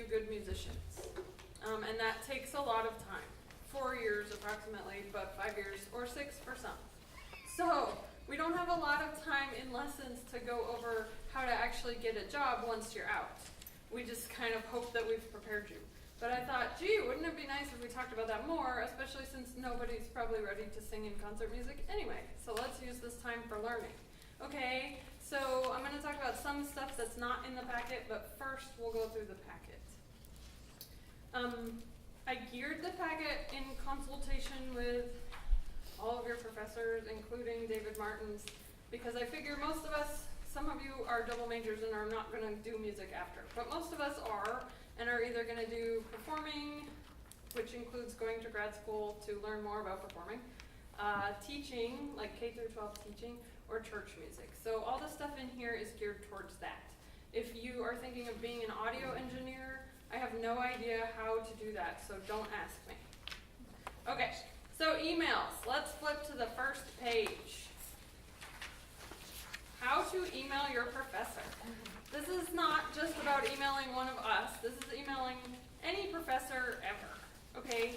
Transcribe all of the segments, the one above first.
good musicians. And that takes a lot of time. 4 years approximately, but 5 years or 6 for some. So we don't have a lot of time in lessons to go over how to actually get a job once you're out. We just kind of hope that we've prepared you. But I thought, gee, wouldn't it be nice if we talked about that more, especially since nobody's probably ready to sing in concert music anyway. So let's use this time for learning. Okay, so I'm going to talk about some stuff that's not in the packet, but first we'll go through the packet. I geared the packet in consultation with all of your professors, including David Martin's, because I figure most of us, some of you are double majors and are not going to do music after, but most of us are, and are either going to do performing, which includes going to grad school to learn more about performing, teaching, like K through 12 teaching, or church music. So all the stuff in here is geared towards that. If you are thinking of being an audio engineer, I have no idea how to do that, so don't ask me. Okay, so emails. Let's flip to the first page. How to email your professor. This is not just about emailing one of us. This is emailing any professor ever. Okay,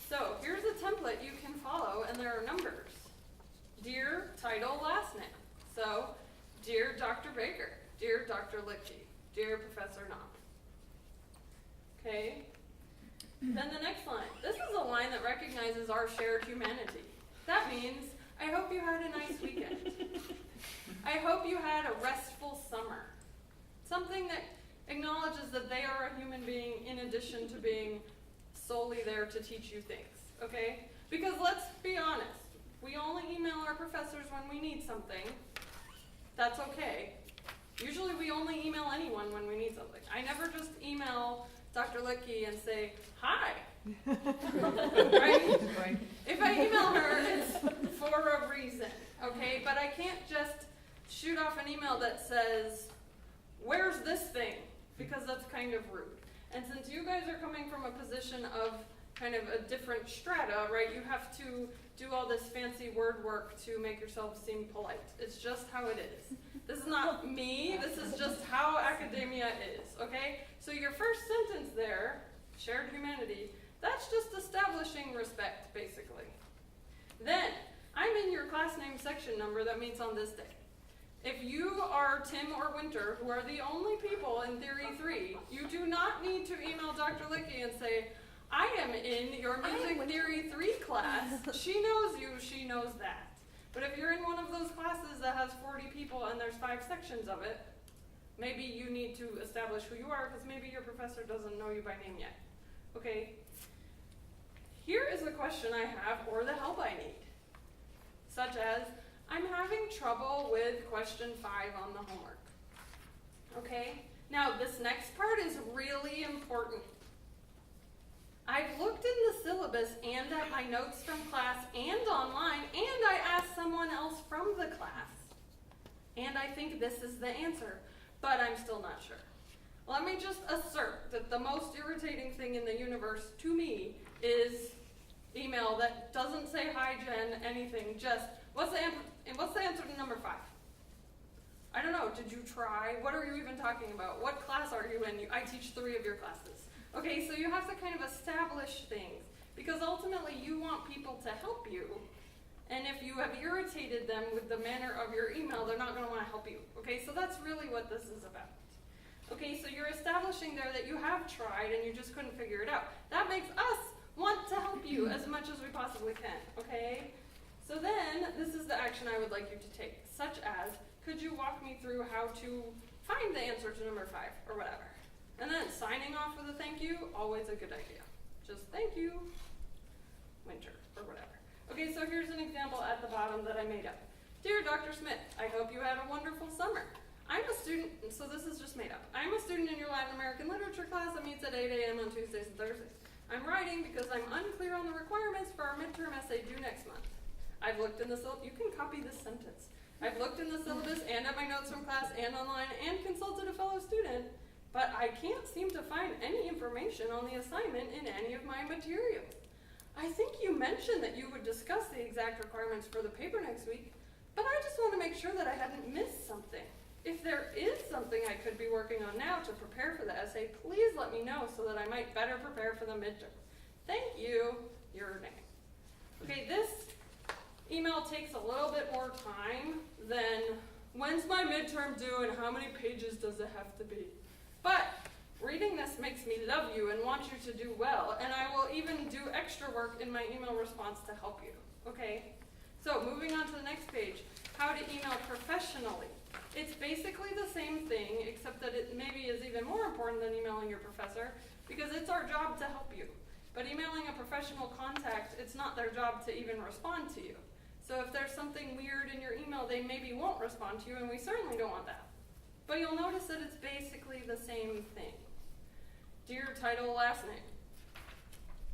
so here's a template you can follow, and there are numbers. Dear, title, last name. So, dear Dr. Baker, dear Dr. Lichty, dear Professor Knopf. Okay, then the next line. This is a line that recognizes our shared humanity. That means, I hope you had a nice weekend. I hope you had a restful summer. Something that acknowledges that they are a human being in addition to being solely there to teach you things, okay? Because let's be honest, we only email our professors when we need something. That's okay. Usually we only email anyone when we need something. I never just email Dr. Licky and say, hi. Right? If I email her, it's for a reason, okay? But I can't just shoot off an email that says, where's this thing? Because that's kind of rude. And since you guys are coming from a position of kind of a different strata, right, you have to do all this fancy word work to make yourself seem polite. It's just how it is. This is not me, this is just how academia is, okay? So your first sentence there, shared humanity, that's just establishing respect, basically. Then, I'm in your class name section number that meets on this day. If you are Tim or Winter, who are the only people in Theory 3, you do not need to email Dr. Licky and say, I am in your Music Theory 3 class. She knows you, she knows that. But if you're in one of those classes that has 40 people and there's 5 sections of it, maybe you need to establish who you are because maybe your professor doesn't know you by name yet. Okay? Here is a question I have or the help I need. Such as, I'm having trouble with question 5 on the homework. Okay? Now, this next part is really important. I've looked in the syllabus and at my notes from class and online, and I asked someone else from the class. And I think this is the answer, but I'm still not sure. Let me just assert that the most irritating thing in the universe to me is email that doesn't say hi Jen, anything, just what's the answer to number 5? I don't know, did you try? What are you even talking about? What class are you in? I teach 3 of your classes. Okay, so you have to kind of establish things because ultimately you want people to help you. And if you have irritated them with the manner of your email, they're not going to want to help you. Okay, so that's really what this is about. Okay, so you're establishing there that you have tried and you just couldn't figure it out. That makes us want to help you as much as we possibly can. Okay? So then, this is the action I would like you to take, such as, could you walk me through how to find the answer to number 5 or whatever? And then signing off with a thank you, always a good idea. Just thank you, Winter, or whatever. Okay, so here's an example at the bottom that I made up. Dear Dr. Smith, I hope you had a wonderful summer. I'm a student, so this is just made up. I'm a student in your Latin American literature class that meets at 8 a.m. on Tuesdays and Thursdays. I'm writing because I'm unclear on the requirements for our midterm essay due next month. I've looked in the syllabus, you can copy this sentence. I've looked in the syllabus and at my notes from class and online and consulted a fellow student, but I can't seem to find any information on the assignment in any of my materials. I think you mentioned that you would discuss the exact requirements for the paper next week, but I just want to make sure that I hadn't missed something. If there is something I could be working on now to prepare for the essay, please let me know so that I might better prepare for the midterm. Thank you, your name. Okay, this email takes a little bit more time than when's my midterm due and how many pages does it have to be. But reading this makes me love you and want you to do well, and I will even do extra work in my email response to help you, okay? So moving on to the next page, how to email professionally. It's basically the same thing, except that it maybe is even more important than emailing your professor, because it's our job to help you. But emailing a professional contact, it's not their job to even respond to you. So if there's something weird in your email, they maybe won't respond to you, and we certainly don't want that. But you'll notice that it's basically the same thing. Dear title, last name.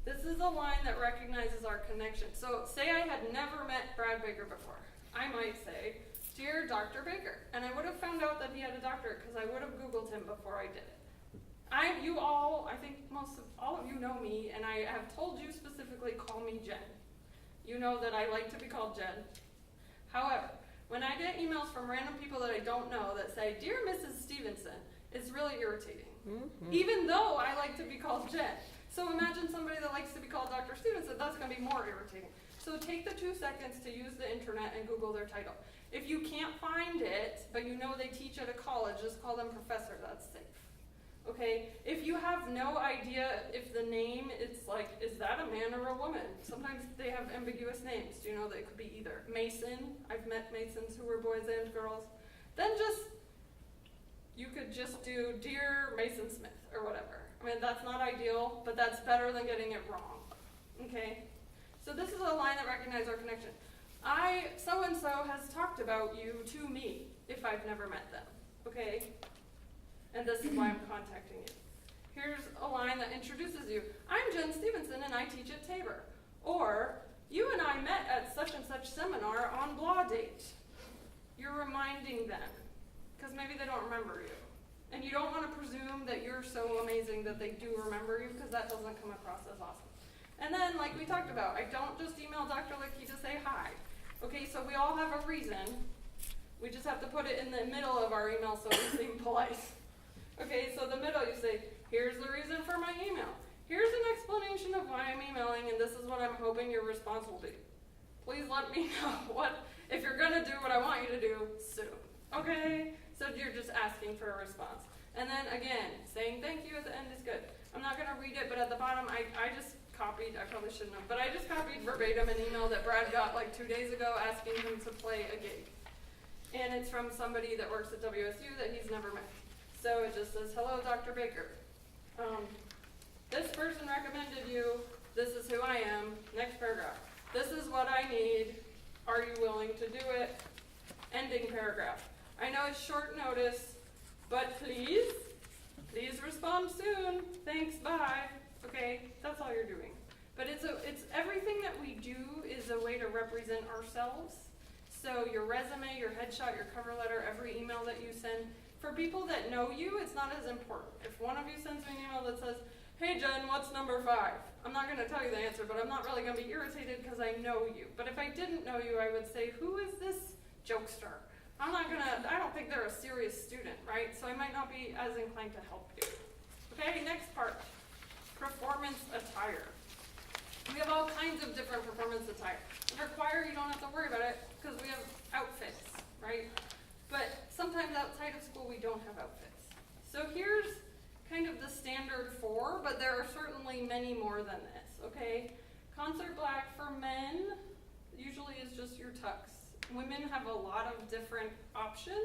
This is a line that recognizes our connection. So say I had never met Brad Baker before. I might say, Dear Dr. Baker. And I would have found out that he had a doctorate because I would have Googled him before I did it. I think all of you know me, and I have told you specifically, call me Jen. You know that I like to be called Jen. However, when I get emails from random people that I don't know that say, Dear Mrs. Stephenson, it's really irritating. Mm-hmm. Even though I like to be called Jen. So imagine somebody that likes to be called Dr. Stephenson, that's going to be more irritating. So take the 2 seconds to use the internet and Google their title. If you can't find it, but you know they teach at a college, just call them professor, that's safe. Okay, if you have no idea if the name, it's like, is that a man or a woman? Sometimes they have ambiguous names. You know, they could be either Mason. I've met Masons who were boys and girls. Then you could just do Dear Mason Smith or whatever. I mean, that's not ideal, but that's better than getting it wrong. Okay, so this is a line that recognizes our connection. So-and-so has talked about you to me if I've never met them. Okay? And this is why I'm contacting you. Here's a line that introduces you. I'm Jen Stephenson and I teach at Tabor. Or, you and I met at such and such seminar on blah date. You're reminding them, because maybe they don't remember you. And you don't want to presume that you're so amazing that they do remember you, because that doesn't come across as awesome. And then, like we talked about, I don't just email Dr. Lickey to say hi. Okay, so we all have a reason. We just have to put it in the middle of our email so we seem polite. Okay, so the middle, you say, here's the reason for my email. Here's an explanation of why I'm emailing, and this is what I'm hoping your response will be. Please let me know if you're going to do what I want you to do soon. Okay? So you're just asking for a response. And then, again, saying thank you at the end is good. I'm not going to read it, but at the bottom, I just copied, I probably shouldn't have, but I just copied verbatim an email that Brad got like 2 days ago asking him to play a gig. And it's from somebody that works at WSU that he's never met. So it just says, hello, Dr. Baker. This person recommended you. This is who I am. Next paragraph. This is what I need. Are you willing to do it? Ending paragraph. I know it's short notice, but please respond soon. Thanks, bye. Okay, that's all you're doing. But it's everything that we do is a way to represent ourselves. So your resume, your headshot, your cover letter, every email that you send. For people that know you, it's not as important. If one of you sends me an email that says, hey Jen, what's number 5? I'm not going to tell you the answer, but I'm not really going to be irritated because I know you. But if I didn't know you, I would say, who is this jokester? I don't think they're a serious student, right? So I might not be as inclined to help you. Okay, next part, performance attire. We have all kinds of different performance attire. Under choir, you don't have to worry about it because we have outfits, right? But sometimes outside of school, we don't have outfits. So here's kind of the standard 4, but there are certainly many more than this, okay? Concert black for men usually is just your tux. Women have a lot of different options,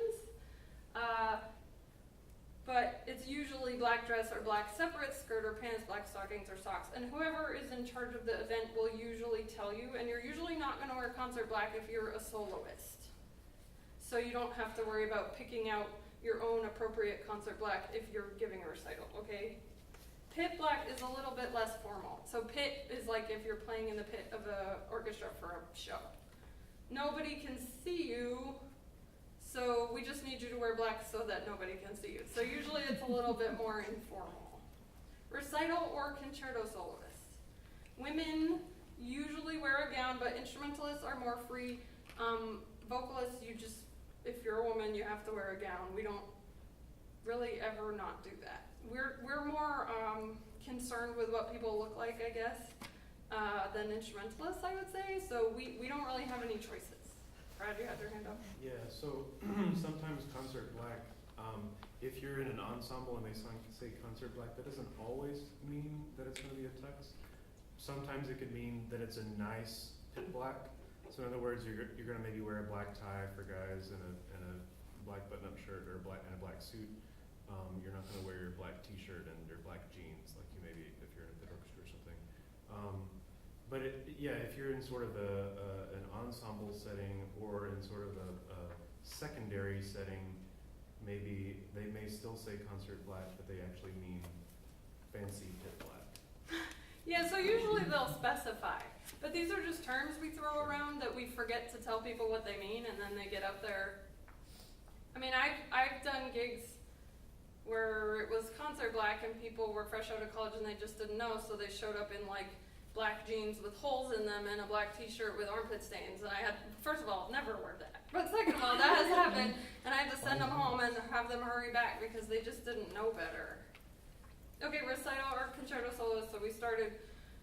but it's usually black dress or black separate skirt or pants, black stockings or socks. And whoever is in charge of the event will usually tell you, and you're usually not going to wear concert black if you're a soloist. So you don't have to worry about picking out your own appropriate concert black if you're giving a recital, okay? Pit black is a little bit less formal. So pit is like if you're playing in the pit of an orchestra for a show. Nobody can see you, so we just need you to wear black so that nobody can see you. So usually it's a little bit more informal. Recital or concerto soloist. Women usually wear a gown, but instrumentalists are more free. Vocalists, you just if you're a woman, you have to wear a gown. We don't really ever not do that. We're more concerned with what people look like, I guess, than instrumentalists, I would say. So we don't really have any choices. Brad, you had your hand up. Yeah, so sometimes concert black, if you're in an ensemble and they say concert black, that doesn't always mean that it's going to be a tux. Sometimes it could mean that it's a nice pit black. So in other words, you're going to maybe wear a black tie for guys and a black button-up shirt or a black suit. You're not going to wear your black T-shirt and your black jeans like you maybe if you're in a pit orchestra or something. But if you're in sort of an ensemble setting or in sort of a secondary setting, maybe they may still say concert black, but they actually mean fancy pit black. Yeah, so usually they'll specify. But these are just terms we throw around that we forget to tell people what they mean, and then they get up there. I mean, I've done gigs where it was concert black and people were fresh out of college and they just didn't know, so they showed up in like black jeans with holes in them and a black T-shirt with armpit stains. And I had, first of all, never wear that. But second of all, that has happened, and I had to send them home and have them hurry back because they just didn't know better. Okay, recital or concerto soloist. So we started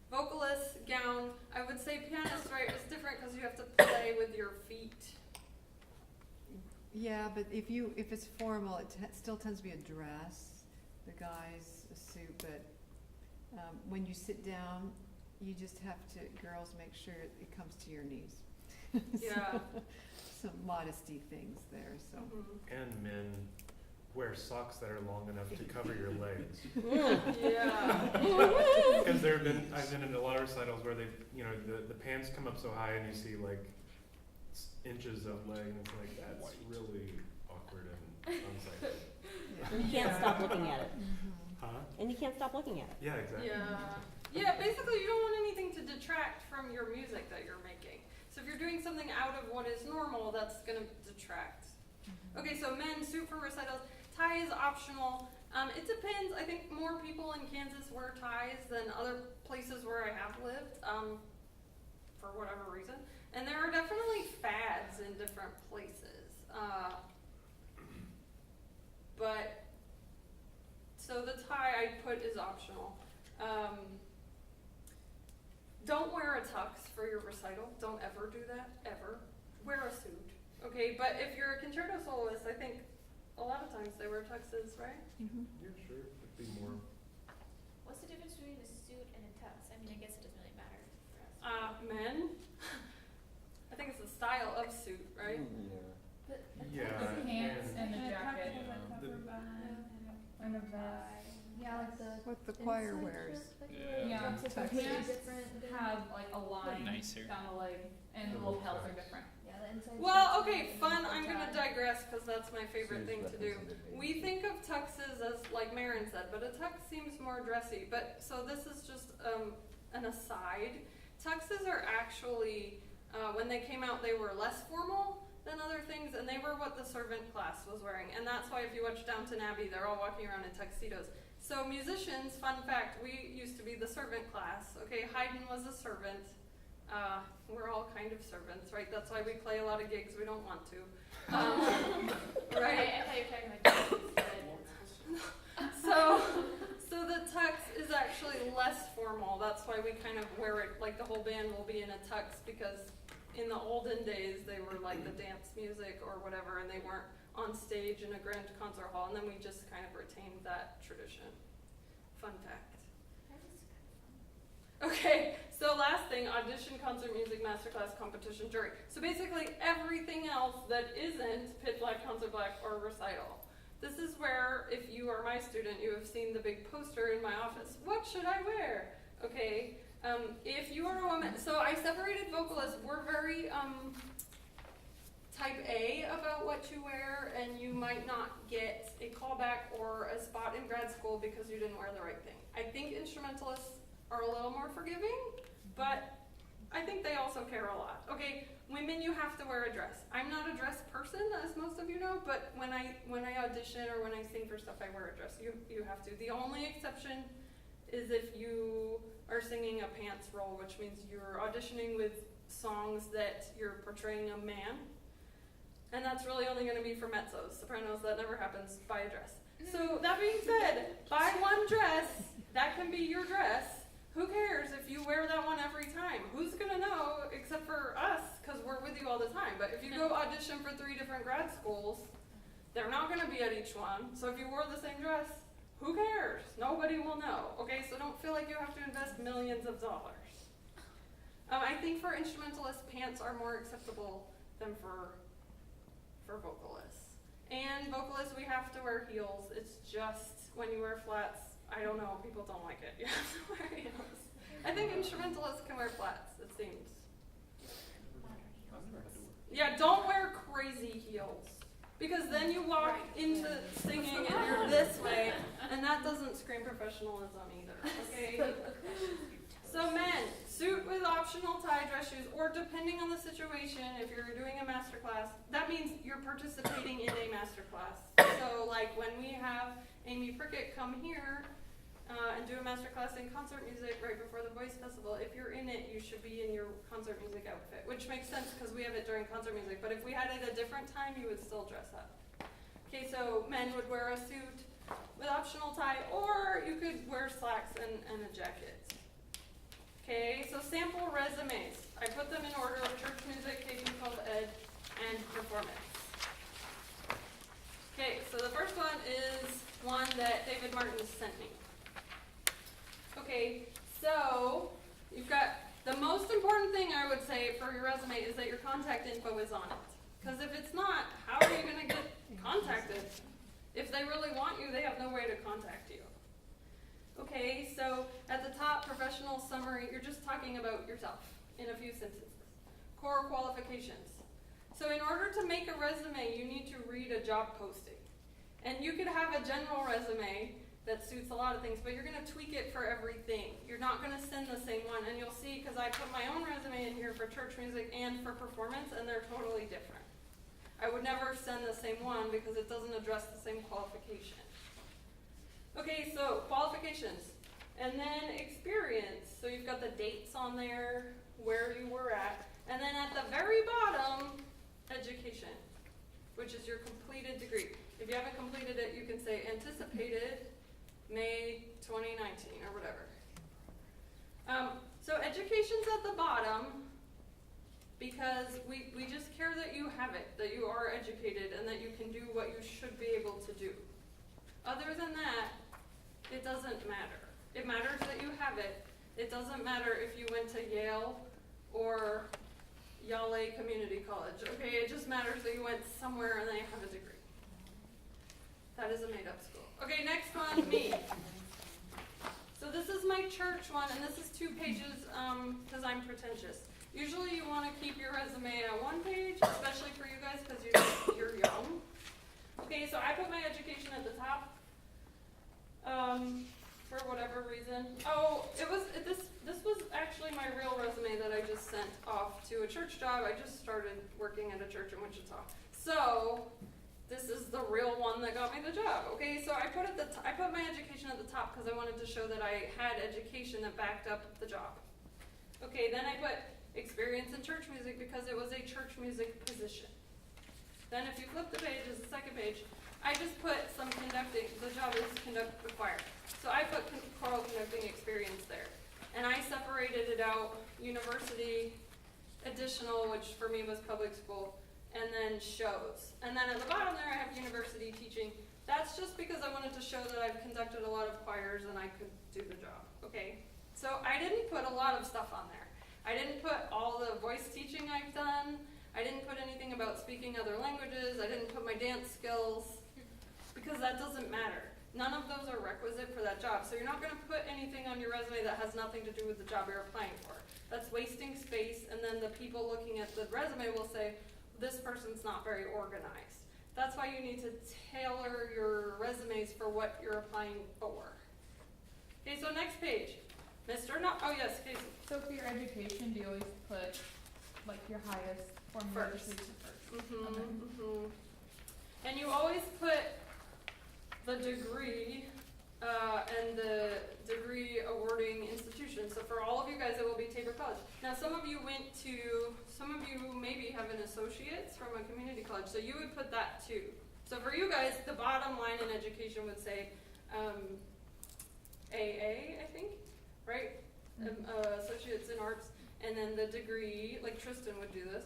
vocalist, gown. I would say pianist, right? It's different because you have to play with your feet. Yeah, but if it's formal, it still tends to be a dress. The guys a suit, but when you sit down, you just have to, girls, make sure it comes to your knees. Yeah. Some modesty things there. So. And men wear socks that are long enough to cover your legs. Yeah. Because I've been in a lot of recitals where the pants come up so high and you see like inches of leg, and it's like that's really awkward and unsightly. Yeah. You can't stop looking at it. Huh? And you can't stop looking at it. Yeah, exactly. Yeah, basically you don't want anything to detract from your music that you're making. So if you're doing something out of what is normal, that's going to detract. Okay, so men, suit for recitals. Tie is optional. It depends. I think more people in Kansas wear ties than other places where I have lived, for whatever reason. And there are definitely fads in different places. But, so the tie I put is optional. Don't wear a tux for your recital. Don't ever do that, ever. Wear a suit, okay? But if you're a concerto soloist, I think a lot of times they wear tuxes, right? Yeah, sure. It'd be more. What's the difference between a suit and a tux? I mean, I guess it doesn't really matter for us. Men, I think it's the style of suit, right? But a Yeah. tux is Pants and the And a jacket. tuck is a cover band and a vest. Yeah, like the What the choir inside wears. shirt that you Yeah. wear. Yeah. Tux is Tuxes. completely different than- Have like a line Nicer. down the leg, and the lapels are different. Yeah, the inside Well, shirt's okay, different fun. than I'm the going to tie. digress because that's my favorite thing to do. We think of tuxes as, like Marin said, but a tux seems more dressy. But so this is just an aside. Tuxes are actually, when they came out, they were less formal than other things, and they were what the servant class was wearing. And that's why if you watch Downton Abbey, they're all walking around in tuxedos. So musicians, fun fact, we used to be the servant class. Okay, Haydn was a servant. We're all kind of servants, right? That's why we play a lot of gigs we don't want to. Right? I thought you were talking about tuxes. So the tux is actually less formal. That's why we kind of wear it, like the whole band will be in a tux, because in the olden days they were like the dance music or whatever, and they weren't on stage in a grand concert hall, and then we just kind of retained that tradition. Fun fact. Okay, so last thing, audition, concert music, masterclass, competition, jury. So basically everything else that isn't pit black, concert black, or recital. This is where, if you are my student, you have seen the big poster in my office. What should I wear? Okay, if you are a woman, so I separated vocalists. We're very type A about what you wear, and you might not get a callback or a spot in grad school because you didn't wear the right thing. I think instrumentalists are a little more forgiving, but I think they also care a lot. Okay, women, you have to wear a dress. I'm not a dress person, as most of you know, but when I audition or when I sing for stuff, I wear a dress. You have to. The only exception is if you are singing a pants role, which means you're auditioning with songs that you're portraying a man. And that's really only gonna be for mezzos. Sopranos, that never happens. Buy a dress. So that being said, buy one dress, that can be your dress. Who cares if you wear that one every time? Who's gonna know except for us, because we're with you all the time. But if you go audition for 3 different grad schools, they're not gonna be at each one. So if you wore the same dress, who cares? Nobody will know. Okay, so don't feel like you have to invest millions of dollars. I think for instrumentalists, pants are more acceptable than for vocalists. And vocalists, we have to wear heels. It's just when you wear flats, I don't know, people don't like it. You have to wear heels. I think instrumentalists can wear flats, it seems. Yeah, don't wear crazy heels. Because then you walk into singing and you're this way, and that doesn't scream professionalism either, okay? So men, suit with optional tie, dress shoes, or depending on the situation, if you're doing a master class, that means you're participating in a master class. So like when we have Amy Prickett come here and do a master class in concert music right before the Voice Festival, if you're in it, you should be in your concert music outfit, which makes sense because we have it during concert music, but if we had it a different time, you would still dress up. Okay, so men would wear a suit with optional tie, or you could wear slacks and a jacket. Okay, so sample resumes. I put them in order of church music, K-12 ed, and performance. Okay, so the first one is one that David Martin sent me. Okay, so you've got the most important thing I would say for your resume is that your contact info is on it. Because if it's not, how are you going to get contacted? If they really want you, they have no way to contact you. Okay, so at the top, professional summary, you're just talking about yourself in a few sentences. Core qualifications. So in order to make a resume, you need to read a job posting. And you could have a general resume that suits a lot of things, but you're going to tweak it for everything. You're not going to send the same one, and you'll see, because I put my own resume in here for church music and for performance, and they're totally different. I would never send the same one because it doesn't address the same qualification. Okay, so qualifications, and then experience. So you've got the dates on there, where you were at, and then at the very bottom, education, which is your completed degree. If you haven't completed it, you can say anticipated May 2019 or whatever. So education's at the bottom because we just care that you have it, that you are educated, and that you can do what you should be able to do. Other than that, it doesn't matter. It matters that you have it. It doesn't matter if you went to Yale or Yale Community College, okay? It just matters that you went somewhere and they have a degree. That is a made-up school. Okay, next one, me. So this is my church one, and this is 2 pages because I'm pretentious. Usually you want to keep your resume at 1 page, especially for you guys because you're young. Okay, so I put my education at the top for whatever reason. Oh, this was actually my real resume that I just sent off to a church job. I just started working at a church in Wichita. So this is the real one that got me the job. Okay, so I put my education at the top because I wanted to show that I had education that backed up the job. Okay, then I put experience in church music because it was a church music position. Then if you flip the page, is the second page, I just put some conducting. The job is conduct the choir. So I put choral conducting experience there. And I separated it out, university, additional, which for me was public school, and then shows. And then at the bottom there I have university teaching. That's just because I wanted to show that I've conducted a lot of choirs and I could do the job, okay? So I didn't put a lot of stuff on there. I didn't put all the voice teaching I've done. I didn't put anything about speaking other languages. I didn't put my dance skills because that doesn't matter. None of those are requisite for that job. So you're not going to put anything on your resume that has nothing to do with the job you're applying for. That's wasting space, and then the people looking at the resume will say, this person's not very organized. That's why you need to tailor your resumes for what you're applying for. Okay, so next page. Oh yes, Casey. So for your education, do you always put like your highest form of education first? Okay. And you always put the degree and the degree awarding institution. So for all of you guys, it will be Tabor College. Now some of you went to some of you maybe have an associate's from a community college, so you would put that too. So for you guys, the bottom line in education would say AA, I think, right? Associates in arts, and then the degree, like Tristan would do this,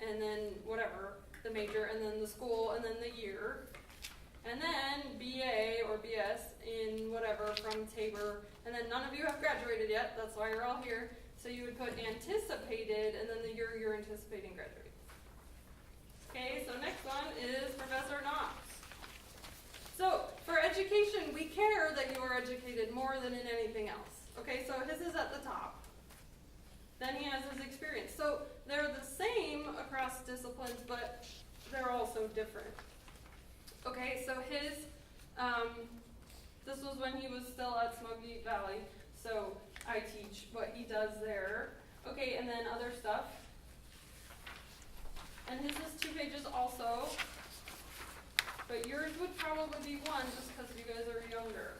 and then whatever, the major, and then the school, and then the year, and then BA or BS in whatever from Tabor, and then none of you have graduated yet, that's why you're all here, so you would put anticipated, and then the year you're anticipating graduating. Okay, so next one is Professor Knox. So, for education, we care that you are educated more than in anything else. Okay, so his is at the top. Then he has his experience. So, they're the same across disciplines, but they're also different. Okay, so his, this was when he was still at Smoky Valley, so I teach what he does there. Okay, and then other stuff. And his is 2 pages also. But yours would probably be 1 just because you guys are younger.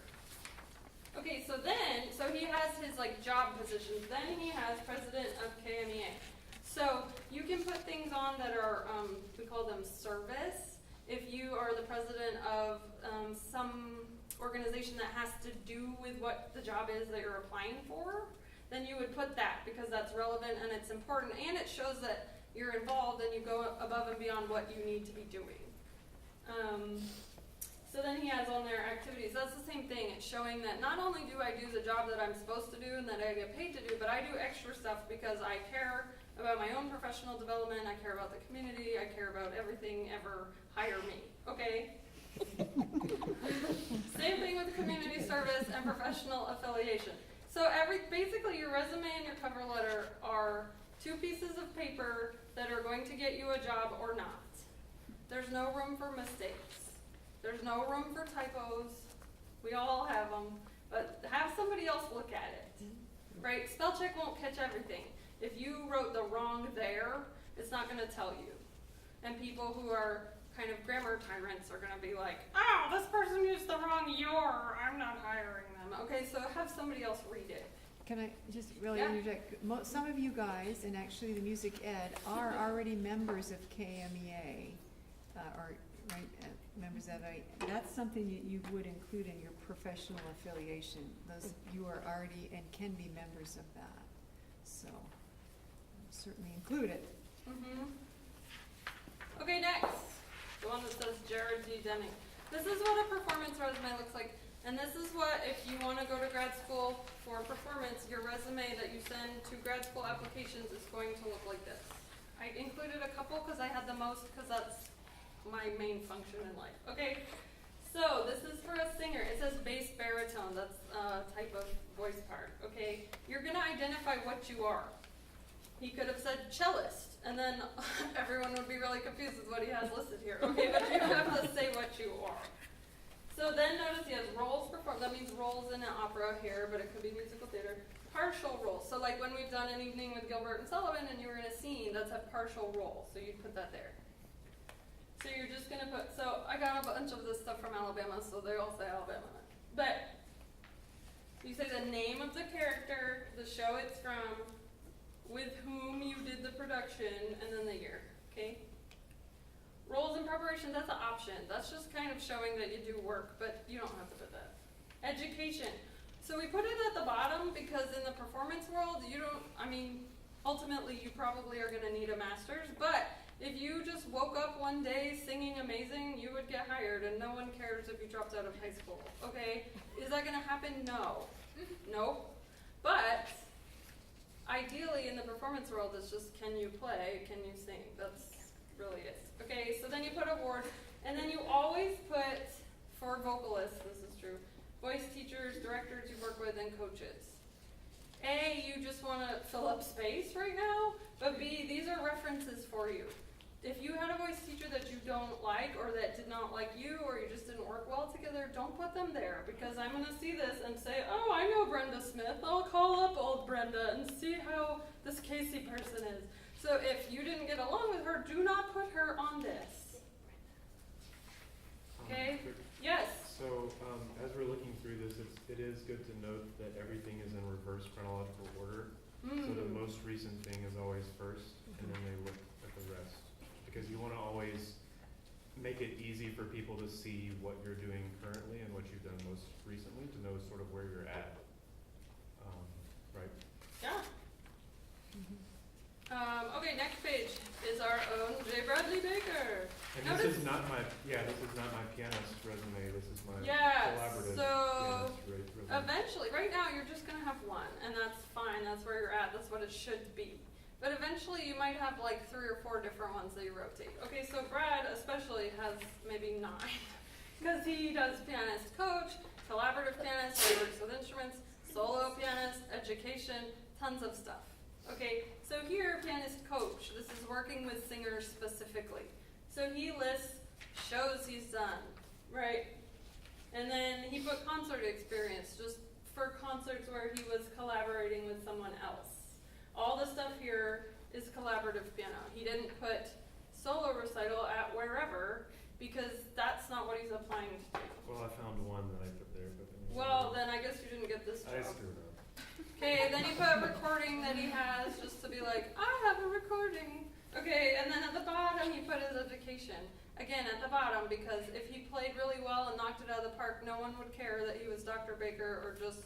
Okay, so he has his like job positions. Then he has president of KMEA. So you can put things on that are, we call them service. If you are the president of some organization that has to do with what the job is that you're applying for, then you would put that because that's relevant and it's important and it shows that you're involved and you go above and beyond what you need to be doing. So then he has on there activities. That's the same thing. It's showing that not only do I do the job that I'm supposed to do and that I get paid to do, but I do extra stuff because I care about my own professional development. I care about the community. I care about everything ever. Hire me. Okay? Same thing with community service and professional affiliation. So basically your resume and your cover letter are 2 pieces of paper that are going to get you a job or not. There's no room for mistakes. There's no room for typos. We all have them, but have somebody else look at it, right? Spell check won't catch everything. If you wrote the wrong there, it's not going to tell you. And people who are kind of grammar tyrants are going to be like, oh, this person used the wrong your, I'm not hiring them. Okay, so have somebody else read it. Can I just really Yeah. interject? Some of you guys, and actually the music ed, are already members of KMEA, or right, members of it. That's something that you would include in your professional affiliation. Those you are already and can be members of that. So certainly include it. Mm-hmm. Okay, next. The one that says Jared D. Deming. This is what a performance resume looks like. And this is what, if you want to go to grad school for performance, your resume that you send to grad school applications is going to look like this. I included a couple because I had the most because that's my main function in life. Okay, so this is for a singer. It says bass baritone. That's a type of voice part. Okay, you're going to identify what you are. He could have said cellist, and then everyone would be really confused with what he has listed here. Okay, but you have to say what you are. So then notice he has roles performed. That means roles in an opera here, but it could be musical theater. Partial roles. So like when we've done an evening with Gilbert and Sullivan and you were in a scene, that's a partial role. So you'd put that there. So you're just going to put, so I got a bunch of this stuff from Alabama, so they all say Alabama. But you say the name of the character, the show it's from, with whom you did the production, and then the year. Okay? Roles in preparation, that's an option. That's just kind of showing that you do work, but you don't have to put that. Education. So we put it at the bottom because in the performance world, you don't, I mean, ultimately you probably are going to need a master's, but if you just woke up one day singing amazing, you would get hired, and no one cares if you dropped out of high school. Okay? Is that going to happen? No. Nope. But ideally in the performance world, it's just can you play, can you sing? That's really it. Okay, so then you put award, and then you always put, for vocalists, this is true, voice teachers, directors you work with, and coaches. A, you just want to fill up space right now, but B, these are references for you. If you had a voice teacher that you don't like, or that did not like you, or you just didn't work well together, don't put them there, because I'm going to see this and say, oh, I know Brenda Smith, I'll call up old Brenda and see how this Casey person is. So if you didn't get along with her, do not put her on this. Okay? Yes? So as we're looking through this, it is good to note that everything is in reverse chronological order. So the most recent thing is always first. and then they look at the rest. Because you wanna always make it easy for people to see what you're doing currently and what you've done most recently, to know sort of where you're at. Right? Yeah. Mhm. Okay, next page is our own J. Bradley Baker. And Notice- this is not my pianist resume, this is my Yes, collaborative so pianist resume. eventually, right now you're just gonna have one, and that's fine, that's where you're at, that's what it should be. But eventually you might have like 3 or 4 different ones that you rotate. Okay, so Brad especially has maybe 9, because he does pianist coach, collaborative pianist, he works with instruments, solo pianist, education, tons of stuff. Okay, so here, pianist coach, this is working with singers specifically. So he lists shows he's done, right? And then he put concert experience, just for concerts where he was collaborating with someone else. All the stuff here is collaborative piano. He didn't put solo recital at wherever, because that's not what he's applying to do. Well, I found one that I put there, but then. Well, then I guess you didn't get this I job. screwed up. Okay, then he put a recording that he has, just to be like, I have a recording. Okay, and then at the bottom he put his education. Again, at the bottom, because if he played really well and knocked it out of the park, no one would care that he was Dr. Baker or just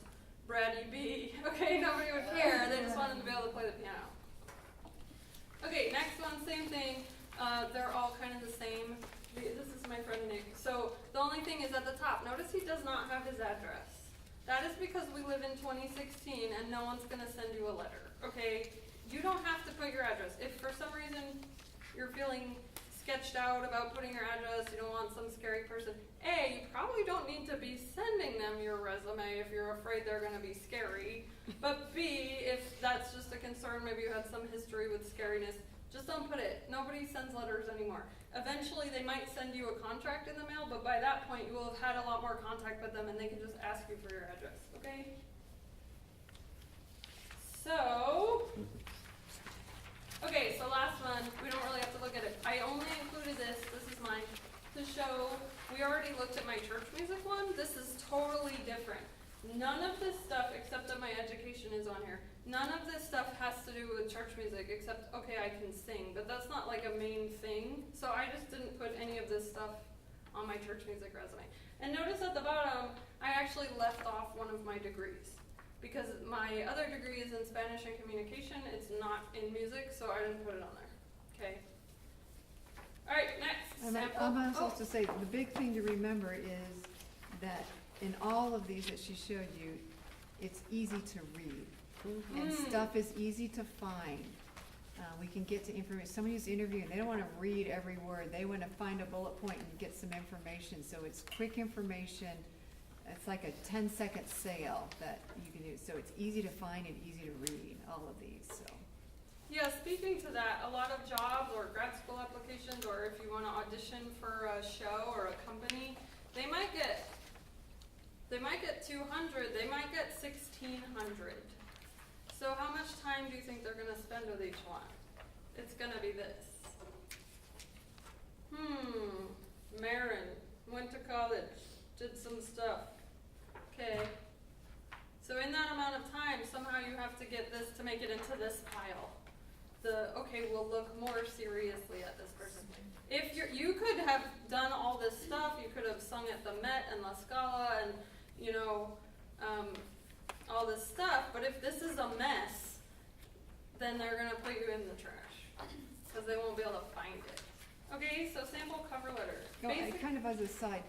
Brady B. Okay, nobody would care. They just wanted to be able to play the piano. Okay, next one, same thing. They're all kind of the same. This is my friend Nick. So the only thing is at the top, notice he does not have his address. That is because we live in 2016 and no one's going to send you a letter, okay? You don't have to put your address. If for some reason you're feeling sketched out about putting your address, you don't want some scary person, A, you probably don't need to be sending them your resume if you're afraid they're going to be scary. But B, if that's just a concern, maybe you had some history with scariness, just don't put it. Nobody sends letters anymore. Eventually they might send you a contract in the mail, but by that point you will have had a lot more contact with them and they can just ask you for your address, okay? So, okay, so last one, we don't really have to look at it. I only included this is mine, to show, we already looked at my church music one, this is totally different. None of this stuff, except that my education is on here, none of this stuff has to do with church music, except, okay, I can sing, but that's not like a main thing. So I just didn't put any of this stuff on my church music resume. And notice at the bottom, I actually left off one of my degrees, because my other degree is in Spanish and communication, it's not in music, so I didn't put it on there, okay? All right, next, sample. I'm supposed to say, the big thing to remember is that in all of these that she showed you, it's easy to read. And stuff is easy to find. We can get to information. Somebody who's interviewing, they don't want to read every word. They want to find a bullet point and get some information. So it's quick information. It's like a 10-second sale that you can do. So it's easy to find and easy to read, all of these. So. Yeah, speaking to that, a lot of jobs or grad school applications, or if you want to audition for a show or a company, they might get 200, they might get 1,600. So how much time do you think they're going to spend with each one? It's going to be this. Marin, went to college, did some stuff. Okay. So in that amount of time, somehow you have to get this to make it into this pile. Okay, we'll look more seriously at this person. If you could have done all this stuff, you could have sung at the Met and La Scala and, you know, all this stuff, but if this is a mess, then they're going to put you in the trash, because they won't be able to find it. Okay, so sample cover letter. Kind of as a side,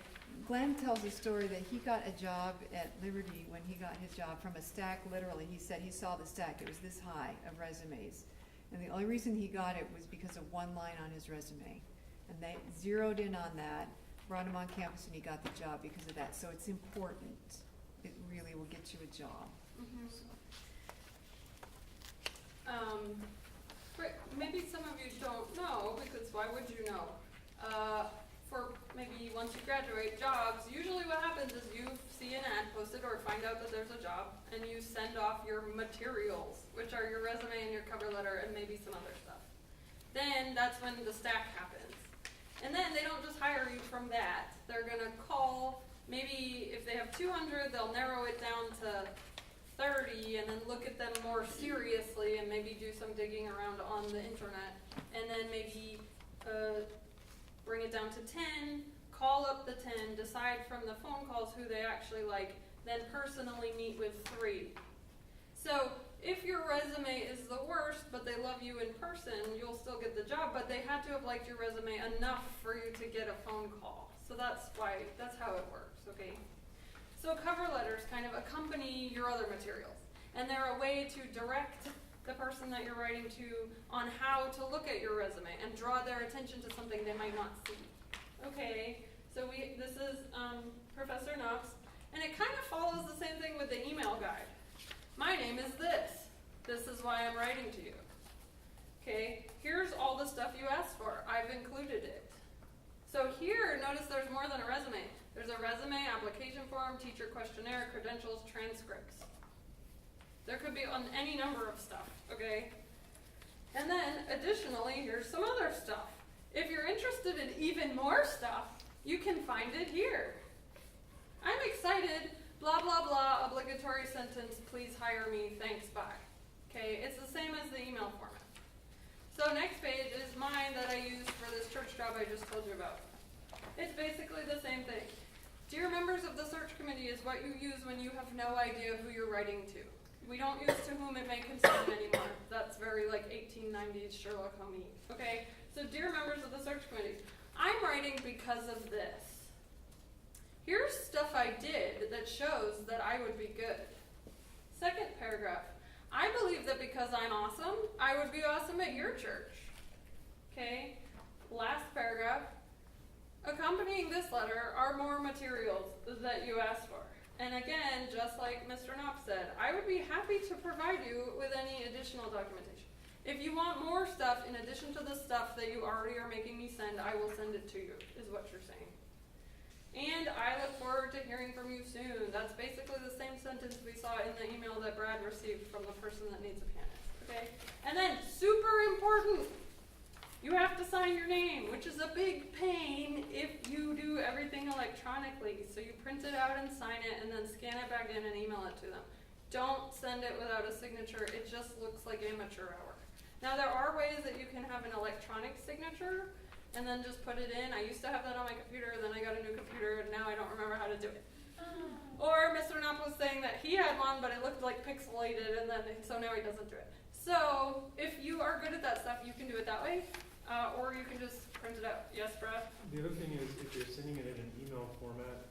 Glenn tells a story that he got a job at Liberty when he got his job from a stack, literally. He said he saw the stack, it was this high of resumes. And the only reason he got it was because of one line on his resume. And they zeroed in on that, brought him on campus, and he got the job because of that. So it's important. It really will get you a job. Maybe some of you don't know, because why would you know? For maybe once you graduate, jobs, usually what happens is you see an ad posted or find out that there's a job, and you send off your materials, which are your resume and your cover letter and maybe some other stuff. Then that's when the stack happens. And then they don't just hire you from that. They're going to call, maybe if they have 200, they'll narrow it down to 30 and then look at them more seriously and maybe maybe do some digging around on the internet, and then maybe bring it down to 10, call up the 10, decide from the phone calls who they actually like, then personally meet with 3. So if your resume is the worst, but they love you in person, you'll still get the job, but they had to have liked your resume enough for you to get a phone call. So that's how it works, okay? So cover letters kind of accompany your other materials, and they're a way to direct the person that you're writing to on how to look at your resume and draw their attention to something they might not see. Okay, so this is Professor Knox, and it kind of follows the same thing with the email guide. My name is this. This is why I'm writing to you. Okay, here's all the stuff you asked for. I've included it. So here, notice there's more than a resume. There's a resume, application form, teacher questionnaire, credentials, transcripts. There could be on any number of stuff, okay? And then, additionally, here's some other stuff. If you're interested in even more stuff, you can find it here. I'm excited, blah, blah, blah, obligatory sentence, please hire me, thanks, bye. Okay, it's the same as the email format. So next page is mine that I used for this church job I just told you about. It's basically the same thing. Dear members of the search committee is what you use when you have no idea who you're writing to. We don't use to whom it may concern anymore. That's very like 1890s Sherlock Holmes. Okay, so dear members of the search committee, I'm writing because of this. Here's stuff I did that shows that I would be good. Second paragraph, I believe that because I'm awesome, I would be awesome at your church. Okay, last paragraph, accompanying this letter are more materials that you asked for. And again, just like Mr. Knopp said, I would be happy to provide you with any additional documentation. If you want more stuff in addition to the stuff that you already are making me send, I will send it to you, is what you're saying. And I look forward to hearing from you soon. That's basically the same sentence we saw in the email that Brad received from the person that needs a pianist, okay? And then, super important, you have to sign your name, which is a big pain if you do everything electronically. So you print it out and sign it and then scan it back in and email it to them. Don't send it without a signature. It just looks like amateur hour. Now there are ways that you can have an electronic signature and then just put it in. I used to have that on my computer, then I got a new computer, and now I don't remember how to do it. Or Mr. Knopp was saying that he had one, but it looked like pixelated, and then so now he doesn't do it. So if you are good at that stuff, you can do it that way. Or you can just print it out. Yes, Brad? The other thing is, if you're sending it in an email format,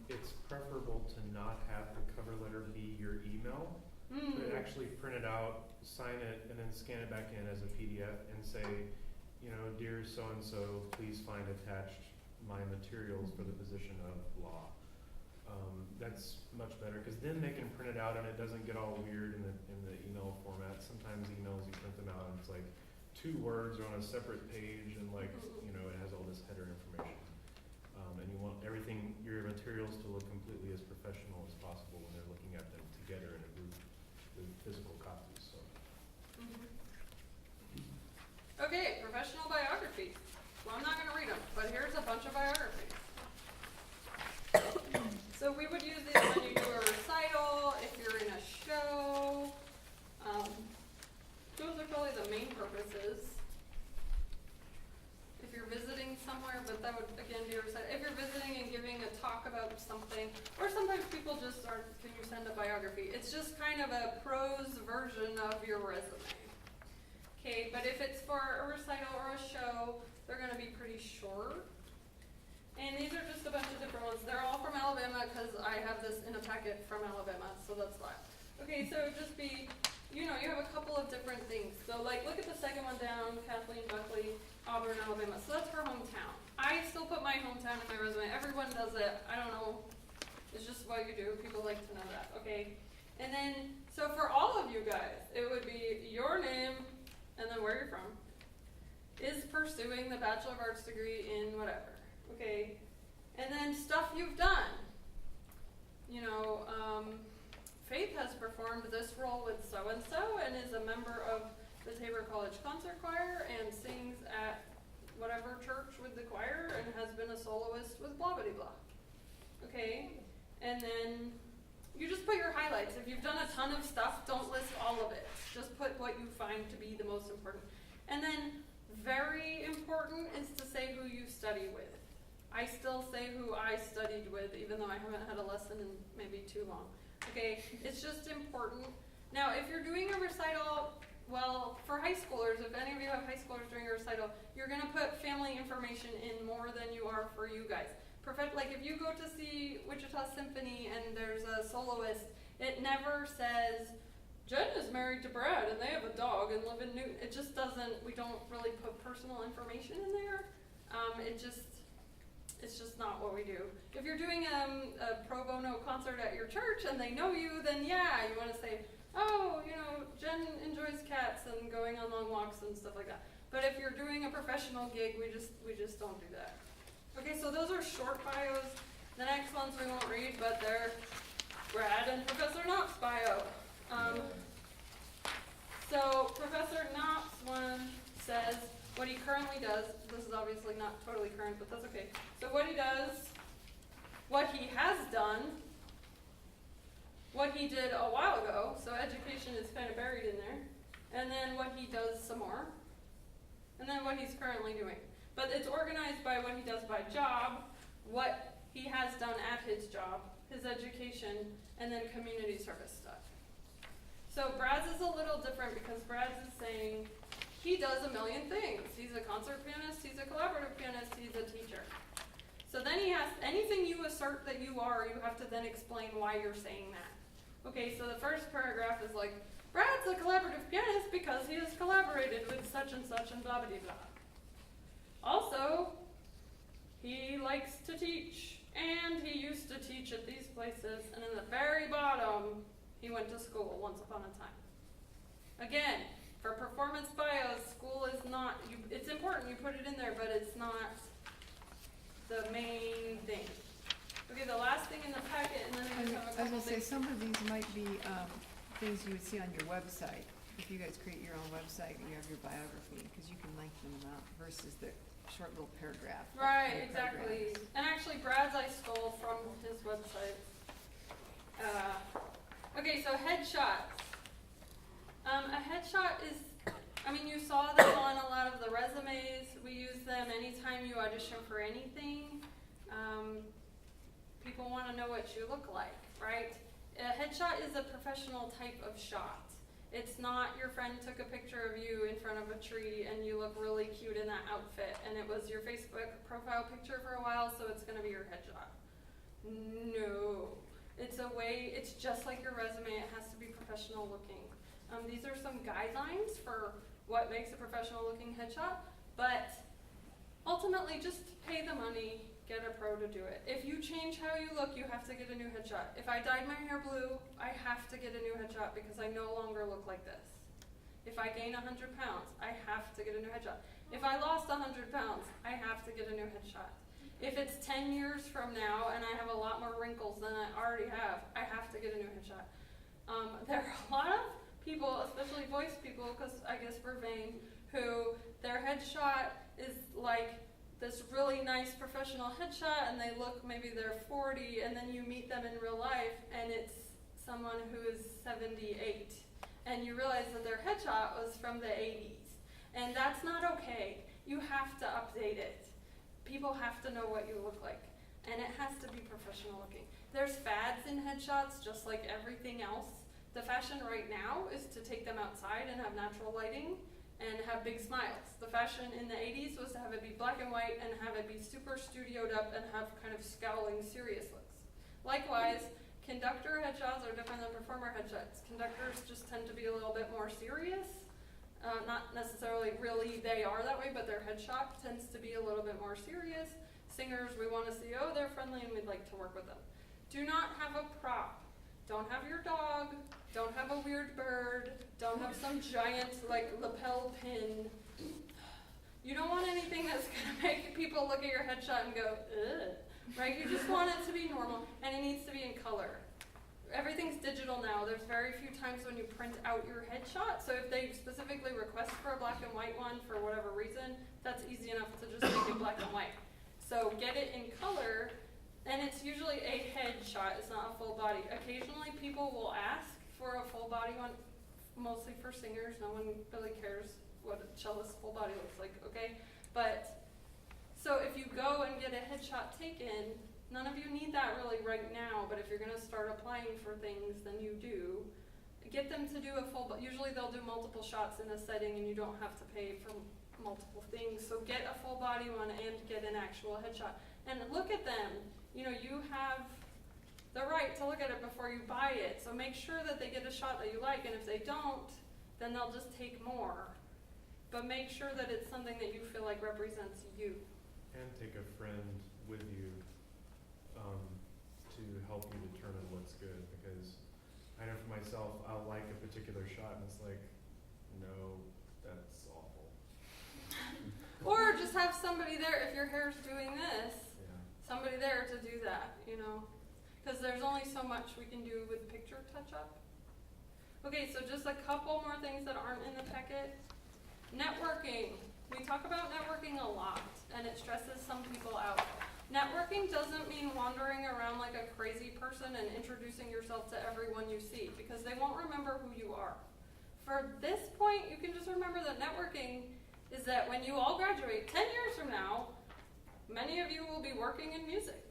it's preferable to not have the cover letter be your email, but actually print it out, sign it, and then scan it back in as a PDF and say, you know, dear so-and-so, please find attached my materials for the position of blah. That's much better, because then they can print it out and it doesn't get all weird in the email format. Sometimes emails, you print them out and it's like 2 words are on a separate page, and like, you know, it has all this header information. And you want everything, your materials to look completely as professional as possible when they're looking at them together in a group with physical copies. So. Okay, professional biography. Well, I'm not going to read them, but here's a bunch of biographies. So we would use these when you do a recital, if you're in a show. Those are probably the main purposes. If you're visiting somewhere, but that would again be a recital. If you're visiting and giving a talk about something, or sometimes people just are, can you send a biography? It's just kind of a prose version of your resume. Okay, but if it's for a recital or a show, they're going to be pretty short. And these are just a bunch of different ones. They're all from Alabama because I have this in a packet from Alabama, so that's why. Okay, so just be, you know, you have a couple of different things. So like, look at the second one down, Kathleen Buckley, Auburn, Alabama. So that's her hometown. I still put my hometown in my resume. Everyone does it. I don't know. It's just what you do. People like to know that, okay? And then, so for all of you guys, it would be your name, and then where you're from, is pursuing the Bachelor of Arts degree in whatever. Okay, and then stuff you've done. You know, Faith has performed this role with so-and-so and is a member of the Tabor College Concert Choir and sings at whatever church with the choir and has been a soloist with blah blah blah. Okay, and then you just put your highlights. If you've done a ton of stuff, don't list all of it. Just put put what you find to be the most important. And then very important is to say who you study with. I still say who I studied with, even though I haven't had a lesson in maybe too long. Okay, it's just important. Now, if you're doing a recital, well, for high schoolers, if any of you have high schoolers doing a recital, you're gonna put family information in more than you are for you guys. Like if you go to see Wichita Symphony and there's a soloist, it never says, Jen is married to Brad and they have a dog and live in Newton. It just doesn't, we don't really put personal information in there. It's just not what we do. If you're doing a pro bono concert at your church and they know you, then yeah, you want to say, oh, you know, Jen enjoys cats and going on long walks and stuff like that. But if you're doing a professional gig, we just don't do that. Okay, so those are short bios. The next ones we won't read, but they're Brad and Professor Knott's bio. So Professor Knott's one says what he currently does. This is obviously not totally current, but that's okay. So what he does, what he has done, what he did a while ago, so education is kind of buried in there, and then what he does some more, and then what he's currently doing. But it's organized by what he does by job, what he has done at his job, his education, and then community service stuff. So Brad's is a little different because Brad's is saying he does a million things. He's a concert pianist, he's a collaborative pianist, he's a teacher. So then he has, anything you assert that you are, you have to then explain why you're saying that. Okay, so the first paragraph is like, Brad's a collaborative pianist because he has collaborated with such and such and blah blah blah. Also, he likes to teach, and he used to teach at these places, and in the very bottom, he went to school once upon a time. Again, for performance bios, school is not, it's important, you put it in there, but it's not the main thing. Okay, the last thing in the packet, and then we have a I was couple gonna say, things. some of these might be things you would see on your website. If you guys create your own website and you have your biography, because you can lengthen them out versus the short little paragraph. Right, and exactly. paragraphs. And actually, Brad's I stole from his website. Okay, so headshots. A headshot is, I mean, you saw them on a lot of the resumes. We use them anytime you audition for anything. People want to know what you look like, right? A headshot is a professional type of shot. It's not your friend took a picture of you in front of a tree and you look really cute in that outfit and it was your Facebook profile picture for a while, so it's going to be your headshot. No. It's a way, it's just like your resume, it has to be professional looking. These are some guidelines for what makes a professional looking headshot, but ultimately just pay the money, get a pro to do it. If you change how you look, you have to get a new headshot. If I dyed my hair blue, I have to get a new headshot because I no longer look like this. If I gain 100 pounds, I have to get a new headshot. If I lost 100 pounds, I have to get a new headshot. If it's 10 years from now and I have a lot more wrinkles than I already have, I have to get a new headshot. There are a lot of people, especially voice people, because I guess we're vain, who their headshot is like this really nice professional headshot and they look, maybe they're 40, and then you meet them in real life and it's someone who is 78. And you realize that their headshot was from the 80s. And that's not okay. You have to update it. People have to know what you look like. And it has to be professional looking. There's fads in headshots, just like everything else. The fashion right now is to take them outside and have natural lighting and have big smiles. The fashion in the 80s was to have it be black and white and have it be super studioed up and have kind of scowling, serious looks. Likewise, conductor headshots are different than performer headshots. Conductors just tend to be a little bit more serious. Not necessarily really they are that way, but their headshot tends to be a little bit more serious. Singers, we want to see, oh, they're friendly and we'd like to work with them. Do not have a prop. Don't have your dog. Don't have a weird bird. Don't have some giant, like, lapel pin. You don't want anything that's going to make people look at your headshot and go, ugh, right? You just want it to be normal, and it needs to be in color. Everything's digital now. There's very few times when you print out your headshot, so if they specifically request for a black and white one for whatever reason, that's easy enough to just make it black and white. So get it in color, and it's usually a headshot. It's not a full body. Occasionally people will ask for a full body one. mostly for singers. No one really cares what a cellist's full body looks like, okay? But, so if you go and get a headshot taken, none of you need that really right now, but if you're gonna start applying for things, then you do. Get them to do a full, usually they'll do multiple shots in a setting and you don't have to pay for multiple things. So get a full body one and get an actual headshot. And look at them. You know, you have the right to look at it before you buy it. So make sure that they get a shot that you like, and if they don't, then they'll just take more. But make sure that it's something that you feel like represents you. And take a friend with you to help you determine what's good, because I know for myself, I'll like a particular shot and it's like, no, that's awful. Or just have somebody there, if your hair's doing this, Yeah. somebody there to do that, you know? Because there's only so much we can do with picture touch-up. Okay, so just a couple more things that aren't in the packet. Networking. We talk about networking a lot, and it stresses some people out. Networking doesn't mean wandering around like a crazy person and introducing yourself to everyone you see, because they won't remember who you are. For this point, you can just remember that networking is that when you all graduate 10 years from now, many of you will be working in music.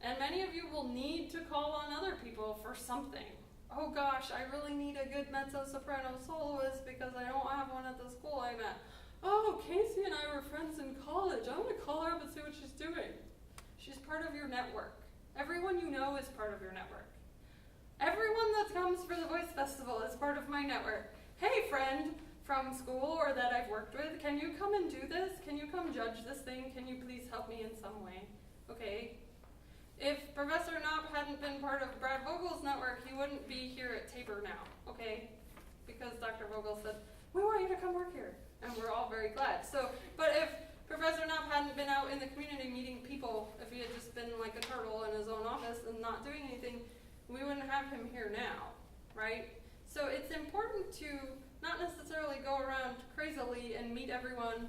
And many of you will need to call on other people for something. Oh gosh, I really need a good mezzo-soprano soloist because I don't have one at the school I'm at. Oh, Casey and I were friends in college. I'm going to call her up and see what she's doing. She's part of your network. Everyone you know is part of your network. Everyone that comes for the Voice Festival is part of my network. Hey, friend from school or that I've worked with, can you come and do this? Can you come judge this thing? Can you please help me in some way? Okay. If Professor Knopp hadn't been part of Brad Vogel's network, he wouldn't be here at Tabor now, okay? Because Dr. Vogel said, we want you to come work here. And we're all very glad. So, but if Professor Knopp hadn't been out in the community meeting people, if he had just been like a turtle in his own office and not doing anything, we wouldn't have him here now, right? So it's important to not necessarily go around crazily and meet everyone.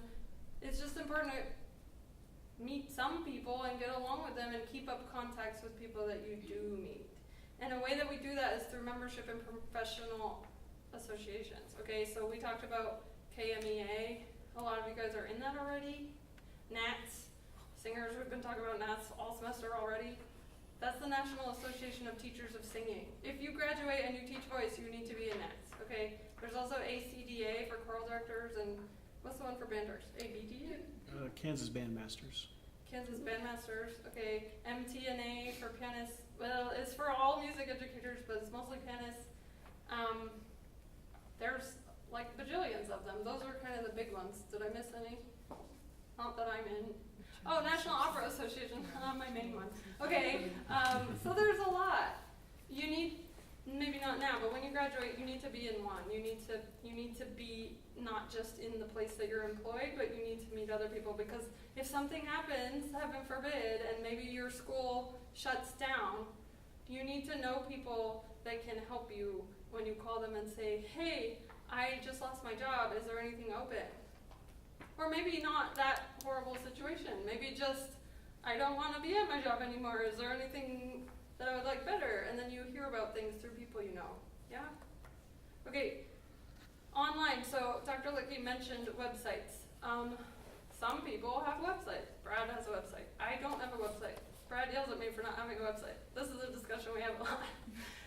It's just important to meet some people and get along with them and keep up contacts with people that you do meet. And a way that we do that is through membership in professional associations. Okay, so we talked about KMEA. A lot of you guys are in that already. NATS. Singers, we've been talking about NATS all semester already. That's the National Association of Teachers of Singing. If you graduate and you teach voice, you need to be in NATS, okay? There's also ACDA for choral directors, and what's the one for banders? ABDA? Kansas Bandmasters. Kansas Bandmasters, okay. MTNA for pianists. Well, it's for all music educators, but it's mostly pianists. There's like bajillions of them. Those are kind of the big ones. Did I miss any? Not that I'm in. Oh, National Opera Association, my main one. Okay, so there's a lot. You need, maybe not now, but when you graduate, you need to be in one. You need to be not just in the place that you're employed, but you need to meet other people, because if something happens, heaven forbid, and maybe your school shuts down, you need to know people that can help you when you call them and say, hey, I just lost my job, is there anything open? Or maybe not that horrible situation, maybe just, I don't want to be at my job anymore, is there anything that I would like better? And then you hear about things through people you know, yeah? Okay, online, so Dr. Licky mentioned websites. Some people have websites. Brad has a website. I don't have a website. Brad yells at me for not having a website. This is a discussion we have a lot.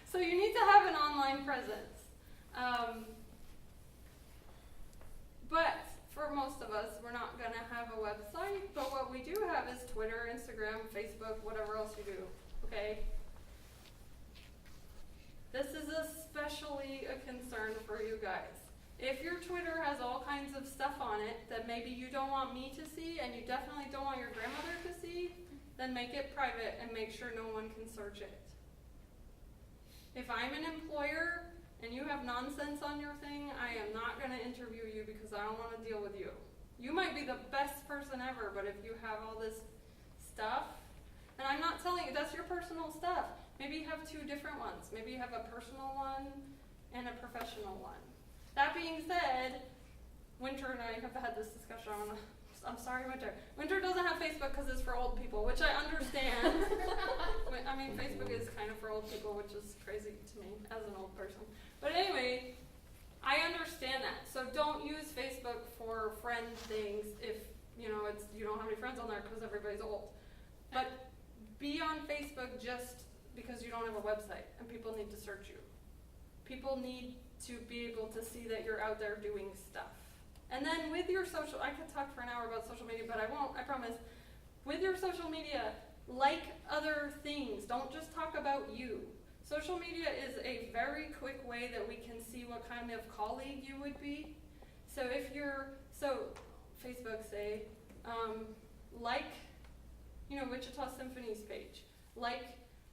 So you need to have an online presence. But for most of us, we're not going to have a website, but what we do have is Twitter, Instagram, Facebook, whatever else you do, okay? This is especially a concern for you guys. If your Twitter has all kinds of stuff on it that maybe you don't want me to see, and you definitely don't want your grandmother to see, then make it private and make sure no one can search it. If I'm an employer and you have nonsense on your thing, I am not going to interview you because I don't want to deal with you. You might be the best person ever, but if you have all this stuff, and I'm not telling you, that's your personal stuff. Maybe you have two different ones. Maybe you have a personal one and a professional one. That being said, Winter and I have had this discussion on, I'm sorry, Winter. Winter doesn't have Facebook because it's for old people, which I understand. I mean, Facebook is kind of for old people, which is crazy to me as an old person. But anyway, friend things if, you know, it's, you don't have any friends on there because everybody's old. But be on Facebook just because you don't have a website and people need to search you. People need to be able to see that you're out there doing stuff. And then with your social, I could talk for an hour about social media, but I won't, I promise. With your social media, like other things. Don't just talk about you. Social media is a very quick way that we can see what kind of colleague you would be. So if you're, Facebook say, like, you know, Wichita Symphony's page, like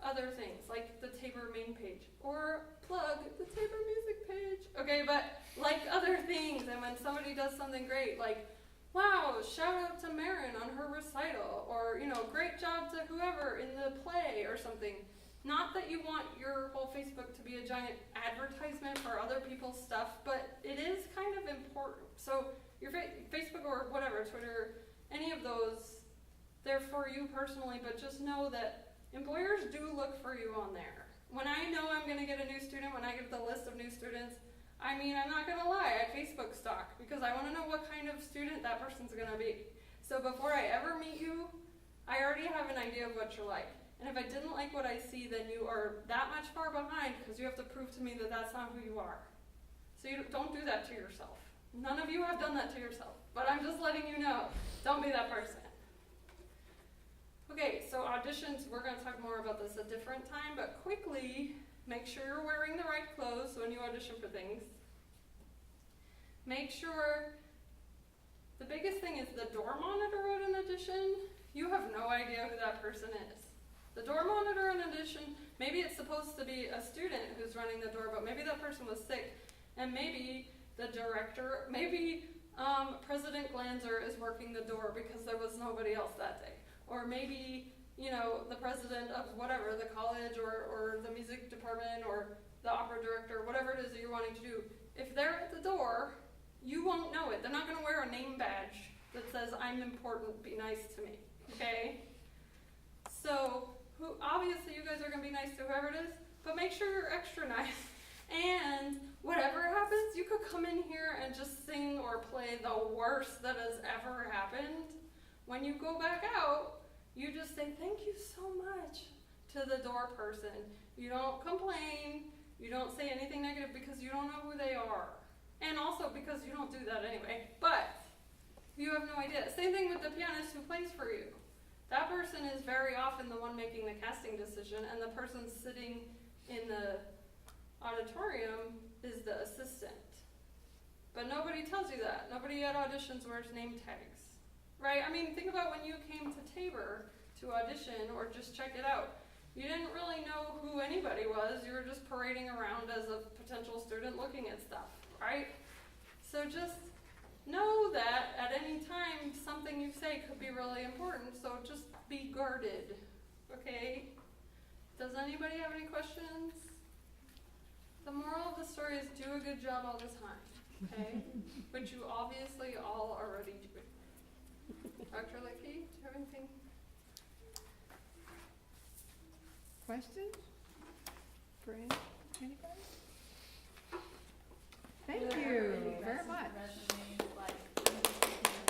other things, like the Tabor main page, or plug the Tabor music page. Okay, but like other things, and when somebody does something great, like, wow, shout out to Marin on her recital, or, you know, great job to whoever in the play or something. Not that you want your whole Facebook to be a giant advertisement for other people's stuff, but it is kind of important. So your Facebook or whatever, Twitter, any of those, they're for you personally, but just know that employers do look for you on there. When I know I'm going to get a new student, when I get the list of new students, I mean, I'm not going to lie, I Facebook stalk because I want to know what kind of student that person's going to be. So before I ever meet you, I already have an idea of what you're like. And if I didn't like what I see, then you are that much far behind because you have to prove to me that that's not who you are. So you don't do that to yourself. None of you have done that to yourself, but I'm just letting you know, don't be that person. Okay, so auditions, we're going to talk more about this a different time, but quickly, make sure you're wearing the right clothes when you audition for things. Make sure, the biggest thing is the door monitor at an audition. You have no idea who that person is. The door monitor in audition, maybe it's supposed to be a student who's running the door, but maybe that person was sick, and maybe the director, maybe President Glanzer is working the door because there was nobody else that day. Or maybe, you know, the president of whatever, the college or the music department or the opera director, whatever it is that you're wanting to do. If they're at the door, you won't know it. They're not going to wear a name badge that says, I'm important, be nice to me, okay? So, obviously you guys are going to be nice to whoever it is, but make sure you're extra nice. And whatever happens, you could come in here and just sing or play the worst that has ever happened. When you go back out, you just say, thank you so much to the door person. You don't complain, you don't say anything negative because you don't know who they are. And also because you don't do that anyway, but you have no idea. Same thing with the pianist who plays for you. That person is very often the one making the casting decision, and the person sitting in the auditorium is the assistant. But nobody tells you that. Nobody at auditions wears name tags, right? I mean, think about when you came to Tabor to audition or just check it out. You didn't really know who anybody was. You were just parading around as a potential student looking at stuff, right? So just know that at any time something you say could be really important, so just be guarded, okay? Does anybody have any questions? The moral of the story is do a good job all the time, okay? Which you obviously all already do. Dr. Lickey, do you have anything? Questions for anybody? Thank Are there you any very much. resumes, like,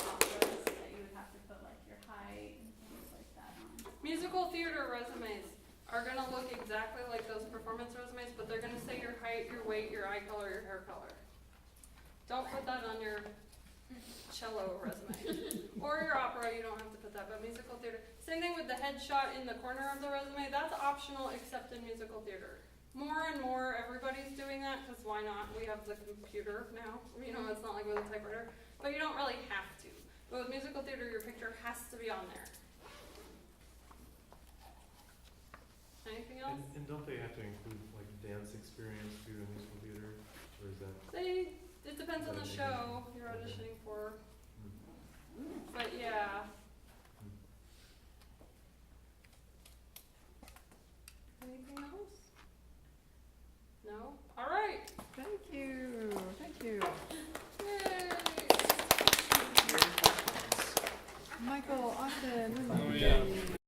operas that you would have to put like your height and things like that on? Musical theater resumes are going to look exactly like those performance resumes, but they're going to say your height, your weight, your eye color, your hair color. Don't put that on your cello resume. Or your opera, you don't have to put that, but musical theater. Same thing with the headshot in the corner of the resume. That's optional except in musical theater. More and more, everybody's doing that, because why not? We have the computer now. You know, it's not like with a typewriter. But you don't really have to. But with musical theater, your picture has to be on there. Anything else? And don't they have to include like dance experience too in musical theater, or is that? It depends on the show you're auditioning for. But yeah,